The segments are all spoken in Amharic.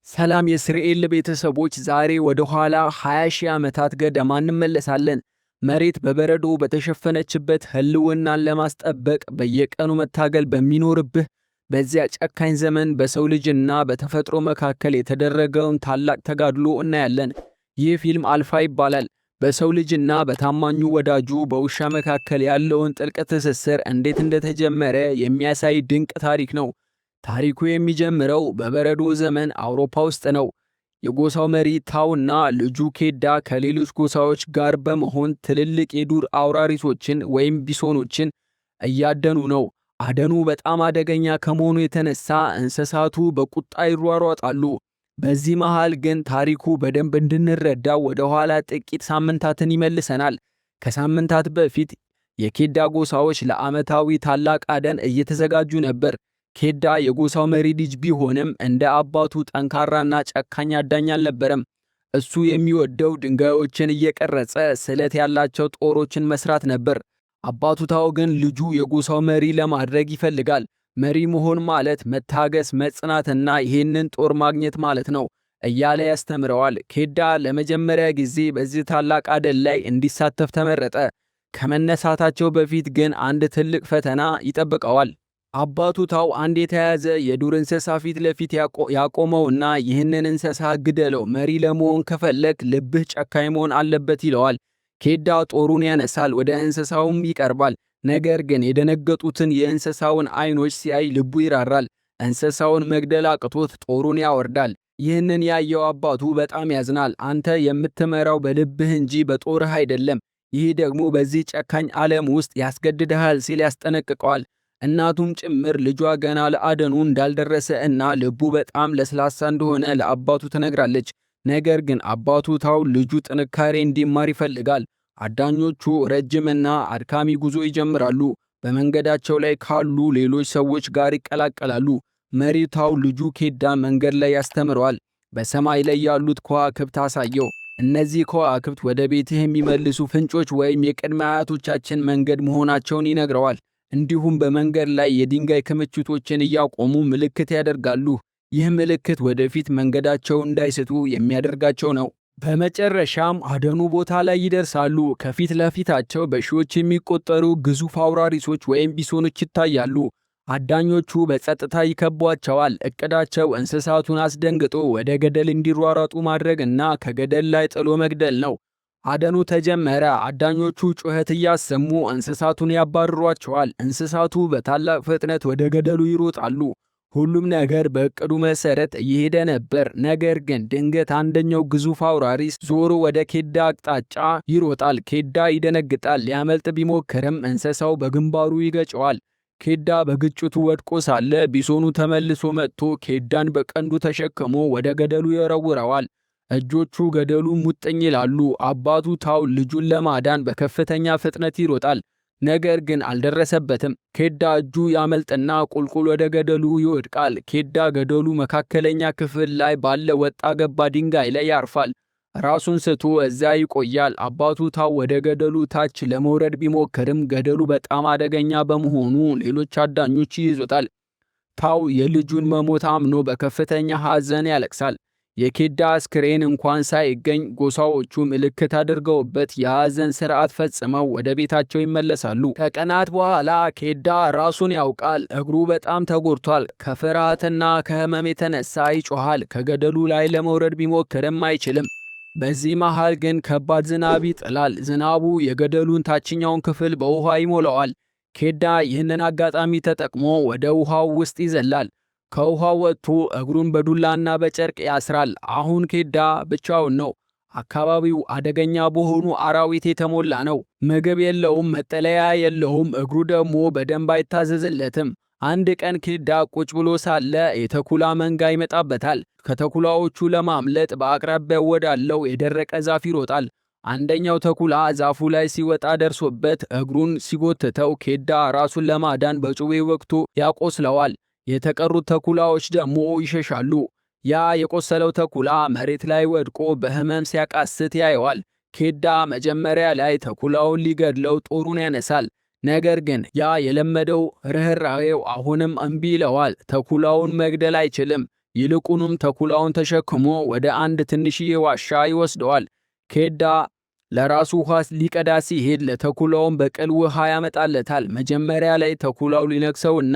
ሰላም የእስራኤል ቤተሰቦች ዛሬ ወደ ኋላ 20 ሺህ ዓመታት ገደማ እንመለሳለን። መሬት በበረዶ በተሸፈነችበት ህልውናን ለማስጠበቅ በየቀኑ መታገል በሚኖርብህ በዚያ ጨካኝ ዘመን በሰው ልጅና በተፈጥሮ መካከል የተደረገውን ታላቅ ተጋድሎ እናያለን። ይህ ፊልም አልፋ ይባላል። በሰው ልጅና በታማኙ ወዳጁ በውሻ መካከል ያለውን ጥልቅ ትስስር እንዴት እንደተጀመረ የሚያሳይ ድንቅ ታሪክ ነው። ታሪኩ የሚጀምረው በበረዶ ዘመን አውሮፓ ውስጥ ነው። የጎሳው መሪ ታውና ልጁ ኬዳ ከሌሎች ጎሳዎች ጋር በመሆን ትልልቅ የዱር አውራሪሶችን ወይም ቢሶኖችን እያደኑ ነው። አደኑ በጣም አደገኛ ከመሆኑ የተነሳ እንስሳቱ በቁጣ ይሯሯጣሉ። በዚህ መሃል ግን ታሪኩ በደንብ እንድንረዳው ወደ ኋላ ጥቂት ሳምንታትን ይመልሰናል። ከሳምንታት በፊት የኬዳ ጎሳዎች ለዓመታዊ ታላቅ አደን እየተዘጋጁ ነበር። ኬዳ የጎሳው መሪ ልጅ ቢሆንም እንደ አባቱ ጠንካራና ጨካኝ አዳኝ አልነበረም። እሱ የሚወደው ድንጋዮችን እየቀረጸ ስለት ያላቸው ጦሮችን መስራት ነበር። አባቱ ታው ግን ልጁ የጎሳው መሪ ለማድረግ ይፈልጋል። መሪ መሆን ማለት መታገስ፣ መጽናትና ይህንን ጦር ማግኘት ማለት ነው እያለ ያስተምረዋል። ኬዳ ለመጀመሪያ ጊዜ በዚህ ታላቅ አደን ላይ እንዲሳተፍ ተመረጠ። ከመነሳታቸው በፊት ግን አንድ ትልቅ ፈተና ይጠብቀዋል። አባቱ ታው አንድ የተያዘ የዱር እንስሳ ፊት ለፊት ያቆመውና ይህንን እንስሳ ግደለው፣ መሪ ለመሆን ከፈለክ ልብህ ጨካኝ መሆን አለበት ይለዋል። ኬዳ ጦሩን ያነሳል፣ ወደ እንስሳውም ይቀርባል። ነገር ግን የደነገጡትን የእንስሳውን አይኖች ሲያይ ልቡ ይራራል። እንስሳውን መግደል አቅቶት ጦሩን ያወርዳል። ይህንን ያየው አባቱ በጣም ያዝናል። አንተ የምትመራው በልብህ እንጂ በጦርህ አይደለም፣ ይህ ደግሞ በዚህ ጨካኝ ዓለም ውስጥ ያስገድድሃል ሲል ያስጠነቅቀዋል። እናቱም ጭምር ልጇ ገና ለአደኑ እንዳልደረሰ እና ልቡ በጣም ለስላሳ እንደሆነ ለአባቱ ትነግራለች። ነገር ግን አባቱ ታው ልጁ ጥንካሬ እንዲማር ይፈልጋል። አዳኞቹ ረጅምና አድካሚ ጉዞ ይጀምራሉ። በመንገዳቸው ላይ ካሉ ሌሎች ሰዎች ጋር ይቀላቀላሉ። መሪው ታው ልጁ ኬዳ መንገድ ላይ ያስተምረዋል። በሰማይ ላይ ያሉት ከዋክብት አሳየው። እነዚህ ከዋክብት ወደ ቤትህ የሚመልሱ ፍንጮች ወይም የቅድመ አያቶቻችን መንገድ መሆናቸውን ይነግረዋል። እንዲሁም በመንገድ ላይ የድንጋይ ክምችቶችን እያቆሙ ምልክት ያደርጋሉ። ይህ ምልክት ወደፊት መንገዳቸው እንዳይስቱ የሚያደርጋቸው ነው። በመጨረሻም አደኑ ቦታ ላይ ይደርሳሉ። ከፊት ለፊታቸው በሺዎች የሚቆጠሩ ግዙፍ አውራሪሶች ወይም ቢሶኖች ይታያሉ። አዳኞቹ በጸጥታ ይከቧቸዋል። እቅዳቸው እንስሳቱን አስደንግጦ ወደ ገደል እንዲሯሯጡ ማድረግ እና ከገደል ላይ ጥሎ መግደል ነው። አደኑ ተጀመረ። አዳኞቹ ጩኸት እያሰሙ እንስሳቱን ያባርሯቸዋል። እንስሳቱ በታላቅ ፍጥነት ወደ ገደሉ ይሮጣሉ። ሁሉም ነገር በእቅዱ መሰረት እየሄደ ነበር። ነገር ግን ድንገት አንደኛው ግዙፍ አውራሪስ ዞሮ ወደ ኬዳ አቅጣጫ ይሮጣል። ኬዳ ይደነግጣል። ሊያመልጥ ቢሞክርም እንስሳው በግንባሩ ይገጨዋል። ኬዳ በግጭቱ ወድቆ ሳለ ቢሶኑ ተመልሶ መጥቶ ኬዳን በቀንዱ ተሸክሞ ወደ ገደሉ ይወረውረዋል። እጆቹ ገደሉን ሙጥኝ ይላሉ። አባቱ ታው ልጁን ለማዳን በከፍተኛ ፍጥነት ይሮጣል። ነገር ግን አልደረሰበትም። ኬዳ እጁ ያመልጥና ቁልቁል ወደ ገደሉ ይወድቃል። ኬዳ ገደሉ መካከለኛ ክፍል ላይ ባለ ወጣ ገባ ድንጋይ ላይ ያርፋል። ራሱን ስቶ እዚያ ይቆያል። አባቱ ታው ወደ ገደሉ ታች ለመውረድ ቢሞክርም ገደሉ በጣም አደገኛ በመሆኑ ሌሎች አዳኞች ይይዙታል። ታው የልጁን መሞት አምኖ በከፍተኛ ሐዘን ያለቅሳል። የኬዳ አስክሬን እንኳን ሳይገኝ ጎሳዎቹ ምልክት አድርገውበት የሐዘን ሥርዓት ፈጽመው ወደ ቤታቸው ይመለሳሉ። ከቀናት በኋላ ኬዳ ራሱን ያውቃል። እግሩ በጣም ተጎድቷል። ከፍርሃትና ከህመም የተነሳ ይጮሃል። ከገደሉ ላይ ለመውረድ ቢሞክርም አይችልም። በዚህ መሃል ግን ከባድ ዝናብ ይጥላል። ዝናቡ የገደሉን ታችኛውን ክፍል በውሃ ይሞላዋል። ኬዳ ይህንን አጋጣሚ ተጠቅሞ ወደ ውሃው ውስጥ ይዘላል። ከውሃው ወጥቶ እግሩን በዱላና በጨርቅ ያስራል። አሁን ኬዳ ብቻውን ነው። አካባቢው አደገኛ በሆኑ አራዊት የተሞላ ነው። ምግብ የለውም፣ መጠለያ የለውም። እግሩ ደግሞ በደንብ አይታዘዝለትም። አንድ ቀን ኬዳ ቁጭ ብሎ ሳለ የተኩላ መንጋ ይመጣበታል። ከተኩላዎቹ ለማምለጥ በአቅራቢያው ወዳለው የደረቀ ዛፍ ይሮጣል። አንደኛው ተኩላ ዛፉ ላይ ሲወጣ ደርሶበት እግሩን ሲጎትተው ኬዳ ራሱን ለማዳን በጩቤ ወቅቶ ያቆስለዋል። የተቀሩት ተኩላዎች ደግሞ ይሸሻሉ። ያ የቆሰለው ተኩላ መሬት ላይ ወድቆ በህመም ሲያቃስት ያየዋል። ኬዳ መጀመሪያ ላይ ተኩላውን ሊገድለው ጦሩን ያነሳል። ነገር ግን ያ የለመደው ርህራሄው አሁንም እምቢ ይለዋል። ተኩላውን መግደል አይችልም። ይልቁንም ተኩላውን ተሸክሞ ወደ አንድ ትንሽዬ ዋሻ ይወስደዋል። ኬዳ ለራሱ ውሃ ሊቀዳ ሲሄድ ለተኩላውም በቅል ውሃ ያመጣለታል። መጀመሪያ ላይ ተኩላው ሊነክሰውና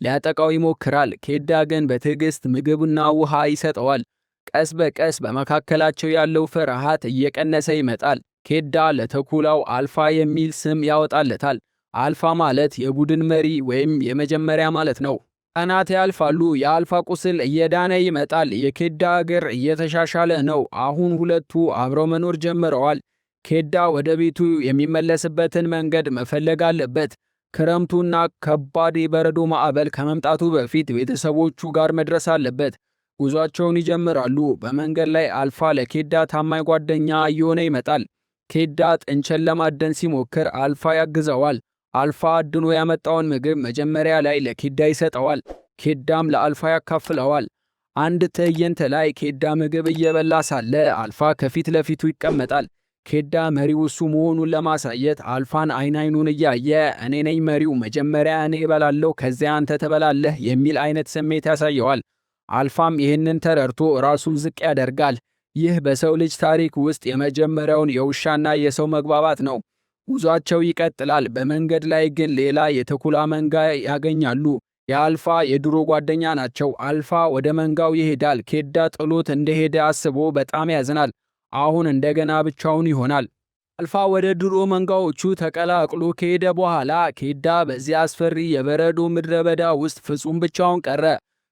ሊያጠቃው ይሞክራል። ኬዳ ግን በትዕግስት ምግብና ውሃ ይሰጠዋል። ቀስ በቀስ በመካከላቸው ያለው ፍርሃት እየቀነሰ ይመጣል። ኬዳ ለተኩላው አልፋ የሚል ስም ያወጣለታል። አልፋ ማለት የቡድን መሪ ወይም የመጀመሪያ ማለት ነው። ቀናት ያልፋሉ። የአልፋ ቁስል እየዳነ ይመጣል። የኬዳ እግር እየተሻሻለ ነው። አሁን ሁለቱ አብረው መኖር ጀምረዋል። ኬዳ ወደ ቤቱ የሚመለስበትን መንገድ መፈለግ አለበት። ክረምቱና ከባድ የበረዶ ማዕበል ከመምጣቱ በፊት ቤተሰቦቹ ጋር መድረስ አለበት። ጉዟቸውን ይጀምራሉ። በመንገድ ላይ አልፋ ለኬዳ ታማኝ ጓደኛ እየሆነ ይመጣል። ኬዳ ጥንቸል ለማደን ሲሞክር አልፋ ያግዘዋል። አልፋ አድኖ ያመጣውን ምግብ መጀመሪያ ላይ ለኬዳ ይሰጠዋል። ኬዳም ለአልፋ ያካፍለዋል። አንድ ትዕይንት ላይ ኬዳ ምግብ እየበላ ሳለ አልፋ ከፊት ለፊቱ ይቀመጣል። ኬዳ መሪው እሱ መሆኑን ለማሳየት አልፋን አይኑን እያየ እኔ ነኝ መሪው፣ መጀመሪያ እኔ እበላለሁ ከዚያ አንተ ትበላለህ የሚል አይነት ስሜት ያሳየዋል። አልፋም ይህንን ተረድቶ ራሱን ዝቅ ያደርጋል። ይህ በሰው ልጅ ታሪክ ውስጥ የመጀመሪያውን የውሻና የሰው መግባባት ነው። ጉዟቸው ይቀጥላል። በመንገድ ላይ ግን ሌላ የተኩላ መንጋ ያገኛሉ። የአልፋ የድሮ ጓደኛ ናቸው። አልፋ ወደ መንጋው ይሄዳል። ኬዳ ጥሎት እንደሄደ አስቦ በጣም ያዝናል። አሁን እንደገና ብቻውን ይሆናል። አልፋ ወደ ድሮ መንጋዎቹ ተቀላቅሎ ከሄደ በኋላ ኬዳ በዚያ አስፈሪ የበረዶ ምድረ በዳ ውስጥ ፍጹም ብቻውን ቀረ።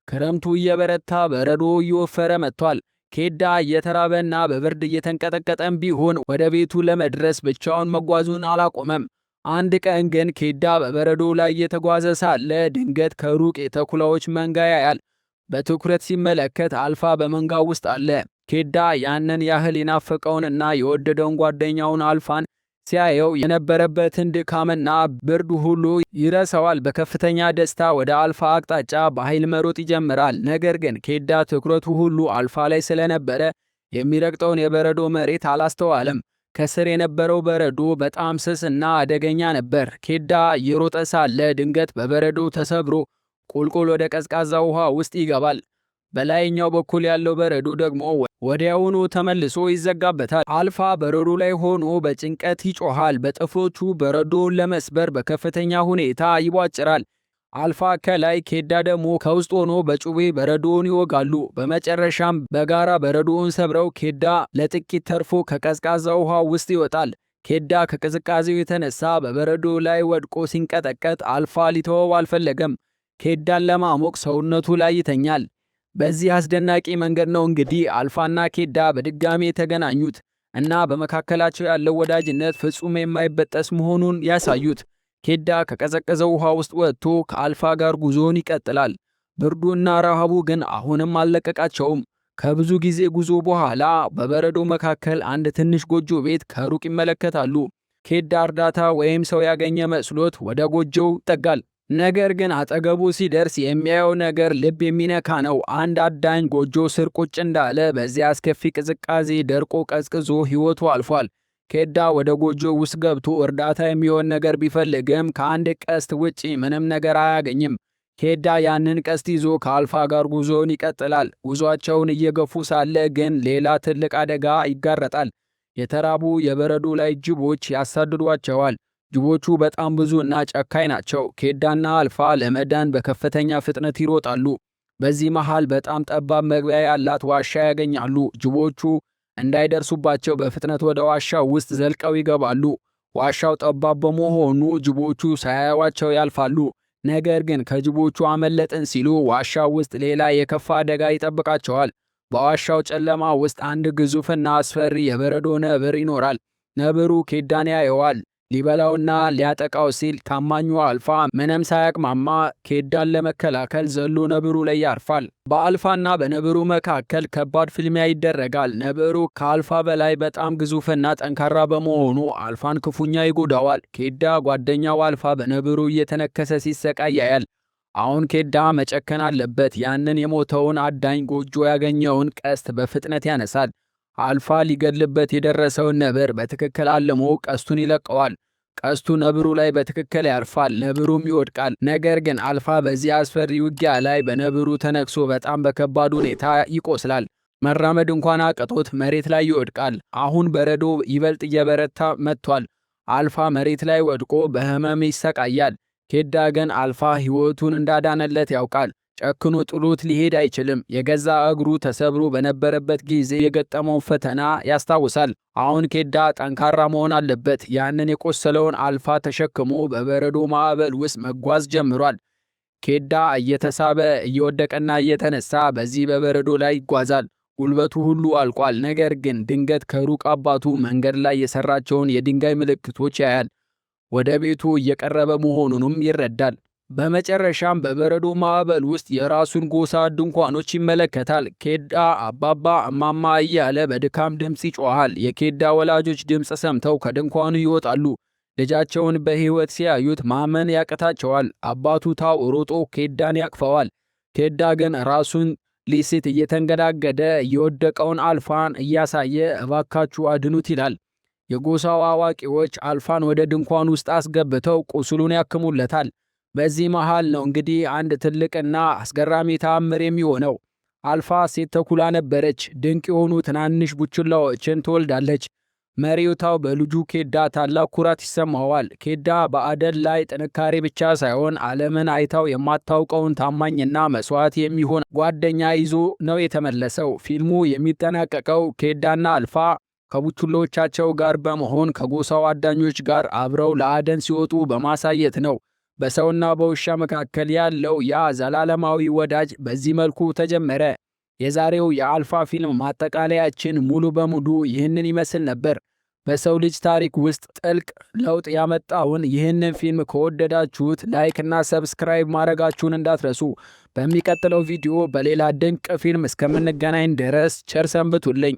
ክረምቱ እየበረታ በረዶ እየወፈረ መጥቷል። ኬዳ እየተራበና በብርድ እየተንቀጠቀጠም ቢሆን ወደ ቤቱ ለመድረስ ብቻውን መጓዙን አላቆመም። አንድ ቀን ግን ኬዳ በበረዶ ላይ እየተጓዘ ሳለ ድንገት ከሩቅ የተኩላዎች መንጋ ያያል። በትኩረት ሲመለከት አልፋ በመንጋው ውስጥ አለ። ኬዳ ያንን ያህል የናፈቀውንና የወደደውን ጓደኛውን አልፋን ሲያየው የነበረበትን ድካምና ብርድ ሁሉ ይረሳዋል። በከፍተኛ ደስታ ወደ አልፋ አቅጣጫ በኃይል መሮጥ ይጀምራል። ነገር ግን ኬዳ ትኩረቱ ሁሉ አልፋ ላይ ስለነበረ የሚረግጠውን የበረዶ መሬት አላስተዋለም። ከስር የነበረው በረዶ በጣም ስስና አደገኛ ነበር። ኬዳ እየሮጠ ሳለ ድንገት በበረዶ ተሰብሮ ቁልቁል ወደ ቀዝቃዛ ውሃ ውስጥ ይገባል። በላይኛው በኩል ያለው በረዶ ደግሞ ወዲያውኑ ተመልሶ ይዘጋበታል። አልፋ በረዶ ላይ ሆኖ በጭንቀት ይጮሃል። በጥፍሮቹ በረዶውን ለመስበር በከፍተኛ ሁኔታ ይቧጭራል። አልፋ ከላይ፣ ኬዳ ደግሞ ከውስጥ ሆኖ በጩቤ በረዶውን ይወጋሉ። በመጨረሻም በጋራ በረዶውን ሰብረው ኬዳ ለጥቂት ተርፎ ከቀዝቃዛ ውሃ ውስጥ ይወጣል። ኬዳ ከቅዝቃዜው የተነሳ በበረዶ ላይ ወድቆ ሲንቀጠቀጥ አልፋ ሊተወው አልፈለገም። ኬዳን ለማሞቅ ሰውነቱ ላይ ይተኛል። በዚህ አስደናቂ መንገድ ነው እንግዲህ አልፋና ኬዳ በድጋሚ የተገናኙት እና በመካከላቸው ያለው ወዳጅነት ፍጹም የማይበጠስ መሆኑን ያሳዩት። ኬዳ ከቀዘቀዘው ውሃ ውስጥ ወጥቶ ከአልፋ ጋር ጉዞውን ይቀጥላል። ብርዱና ረሃቡ ግን አሁንም አልለቀቃቸውም። ከብዙ ጊዜ ጉዞ በኋላ በበረዶ መካከል አንድ ትንሽ ጎጆ ቤት ከሩቅ ይመለከታሉ። ኬዳ እርዳታ ወይም ሰው ያገኘ መስሎት ወደ ጎጆው ይጠጋል። ነገር ግን አጠገቡ ሲደርስ የሚያየው ነገር ልብ የሚነካ ነው። አንድ አዳኝ ጎጆ ስር ቁጭ እንዳለ በዚያ አስከፊ ቅዝቃዜ ደርቆ ቀዝቅዞ ሕይወቱ አልፏል። ኬዳ ወደ ጎጆ ውስጥ ገብቶ እርዳታ የሚሆን ነገር ቢፈልግም ከአንድ ቀስት ውጪ ምንም ነገር አያገኝም። ኬዳ ያንን ቀስት ይዞ ከአልፋ ጋር ጉዞውን ይቀጥላል። ጉዟቸውን እየገፉ ሳለ ግን ሌላ ትልቅ አደጋ ይጋረጣል። የተራቡ የበረዶ ላይ ጅቦች ያሳድዷቸዋል። ጅቦቹ በጣም ብዙ እና ጨካኝ ናቸው። ኬዳና አልፋ ለመዳን በከፍተኛ ፍጥነት ይሮጣሉ። በዚህ መሃል በጣም ጠባብ መግቢያ ያላት ዋሻ ያገኛሉ። ጅቦቹ እንዳይደርሱባቸው በፍጥነት ወደ ዋሻው ውስጥ ዘልቀው ይገባሉ። ዋሻው ጠባብ በመሆኑ ጅቦቹ ሳያዩዋቸው ያልፋሉ። ነገር ግን ከጅቦቹ አመለጥን ሲሉ ዋሻው ውስጥ ሌላ የከፋ አደጋ ይጠብቃቸዋል። በዋሻው ጨለማ ውስጥ አንድ ግዙፍና አስፈሪ የበረዶ ነብር ይኖራል። ነብሩ ኬዳን ያየዋል። ሊበላውና ሊያጠቃው ሲል ታማኙ አልፋ ምንም ሳያቅማማ ኬዳን ለመከላከል ዘሎ ነብሩ ላይ ያርፋል። በአልፋና በነብሩ መካከል ከባድ ፍልሚያ ይደረጋል። ነብሩ ከአልፋ በላይ በጣም ግዙፍና ጠንካራ በመሆኑ አልፋን ክፉኛ ይጎዳዋል። ኬዳ ጓደኛው አልፋ በነብሩ እየተነከሰ ሲሰቃይ ያያል። አሁን ኬዳ መጨከን አለበት። ያንን የሞተውን አዳኝ ጎጆ ያገኘውን ቀስት በፍጥነት ያነሳል። አልፋ ሊገድልበት የደረሰውን ነብር በትክክል አልሞ ቀስቱን ይለቀዋል። ቀስቱ ነብሩ ላይ በትክክል ያርፋል፣ ነብሩም ይወድቃል። ነገር ግን አልፋ በዚህ አስፈሪ ውጊያ ላይ በነብሩ ተነክሶ በጣም በከባድ ሁኔታ ይቆስላል። መራመድ እንኳን አቅቶት መሬት ላይ ይወድቃል። አሁን በረዶ ይበልጥ እየበረታ መጥቷል። አልፋ መሬት ላይ ወድቆ በህመም ይሰቃያል። ኬዳ ግን አልፋ ሕይወቱን እንዳዳነለት ያውቃል። ጨክኖ ጥሎት ሊሄድ አይችልም። የገዛ እግሩ ተሰብሮ በነበረበት ጊዜ የገጠመውን ፈተና ያስታውሳል። አሁን ኬዳ ጠንካራ መሆን አለበት። ያንን የቆሰለውን አልፋ ተሸክሞ በበረዶ ማዕበል ውስጥ መጓዝ ጀምሯል። ኬዳ እየተሳበ እየወደቀና እየተነሳ በዚህ በበረዶ ላይ ይጓዛል። ጉልበቱ ሁሉ አልቋል። ነገር ግን ድንገት ከሩቅ አባቱ መንገድ ላይ የሰራቸውን የድንጋይ ምልክቶች ያያል። ወደ ቤቱ እየቀረበ መሆኑንም ይረዳል። በመጨረሻም በበረዶ ማዕበል ውስጥ የራሱን ጎሳ ድንኳኖች ይመለከታል። ኬዳ አባባ እማማ እያለ በድካም ድምፅ ይጮሃል። የኬዳ ወላጆች ድምፅ ሰምተው ከድንኳኑ ይወጣሉ። ልጃቸውን በሕይወት ሲያዩት ማመን ያቅታቸዋል። አባቱ ታው ሮጦ ኬዳን ያቅፈዋል። ኬዳ ግን ራሱን ሊስት እየተንገዳገደ የወደቀውን አልፋን እያሳየ እባካችሁ አድኑት ይላል። የጎሳው አዋቂዎች አልፋን ወደ ድንኳን ውስጥ አስገብተው ቁስሉን ያክሙለታል። በዚህ መሃል ነው እንግዲህ አንድ ትልቅና አስገራሚ ተአምር የሚሆነው። አልፋ ሴት ተኩላ ነበረች። ድንቅ የሆኑ ትናንሽ ቡችላዎችን ትወልዳለች። መሪውታው በልጁ ኬዳ ታላቅ ኩራት ይሰማዋል። ኬዳ በአደን ላይ ጥንካሬ ብቻ ሳይሆን ዓለምን አይታው የማታውቀውን ታማኝና መስዋዕት የሚሆን ጓደኛ ይዞ ነው የተመለሰው። ፊልሙ የሚጠናቀቀው ኬዳና አልፋ ከቡችሎቻቸው ጋር በመሆን ከጎሳው አዳኞች ጋር አብረው ለአደን ሲወጡ በማሳየት ነው። በሰውና በውሻ መካከል ያለው ያ ዘላለማዊ ወዳጅ በዚህ መልኩ ተጀመረ። የዛሬው የአልፋ ፊልም ማጠቃለያችን ሙሉ በሙሉ ይህንን ይመስል ነበር። በሰው ልጅ ታሪክ ውስጥ ጥልቅ ለውጥ ያመጣውን ይህንን ፊልም ከወደዳችሁት ላይክ እና ሰብስክራይብ ማድረጋችሁን እንዳትረሱ። በሚቀጥለው ቪዲዮ በሌላ ድንቅ ፊልም እስከምንገናኝ ድረስ ቸር ሰንብቱልኝ።